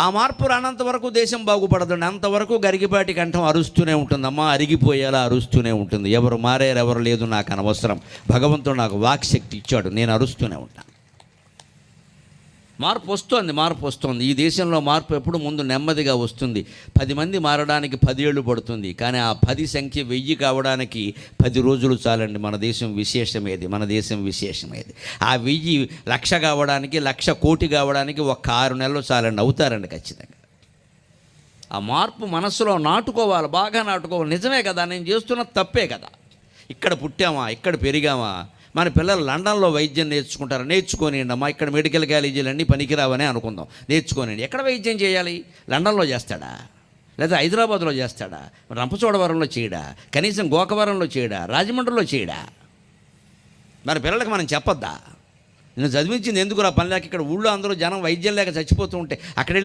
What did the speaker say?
ఆ మార్పు రానంత వరకు దేశం బాగుపడదండి. అంతవరకు గరిగిపాటి కంఠం అరుస్తూనే ఉంటుందమ్మా, అరిగిపోయేలా అరుస్తూనే ఉంటుంది. ఎవరు మారారు ఎవరు లేదు నాకు అనవసరం. భగవంతుడు నాకు వాక్శక్తి ఇచ్చాడు, నేను అరుస్తూనే ఉంటాను. మార్పు వస్తుంది. ఈ దేశంలో మార్పు ఎప్పుడు ముందు నెమ్మదిగా వస్తుంది. 10 మంది మారడానికి 10 ఏళ్ళు పడుతుంది. కానీ ఆ 10 సంఖ్య 1000 కావడానికి 10 రోజులు చాలండి. మన దేశం విశేషమేది. ఆ 1000 లక్ష కావడానికి, 1,00,000 కోటి కావడానికి 6 నెలలు చాలండి. అవుతారండి ఖచ్చితంగా. ఆ మార్పు మనస్సులో నాటుకోవాలి, బాగా నాటుకోవాలి. నిజమే కదా, నేను చేస్తున్న తప్పే కదా. ఇక్కడ పుట్టామా, ఇక్కడ పెరిగామా, మన పిల్లలు లండన్లో వైద్యం నేర్చుకోనియండి అమ్మా. ఇక్కడ మెడికల్ కాలేజీలన్నీ పనికిరావని అనుకుందాం, నేర్చుకోనియండి. ఎక్కడ వైద్యం చేయాలి? లండన్లో చేస్తాడా, లేదా హైదరాబాద్లో చేస్తాడా, రంపచోడవరంలో చేయడా, కనీసం గోకవరంలో చేయడా, రాజమండ్రిలో చేయడా? మన పిల్లలకి మనం చెప్పొద్దా? నేను చదివించింది ఎందుకు రా పని లేక? ఇక్కడ ఊళ్ళో అందరూ జనం వైద్యం లేక చచ్చిపోతూ ఉంటే అక్కడ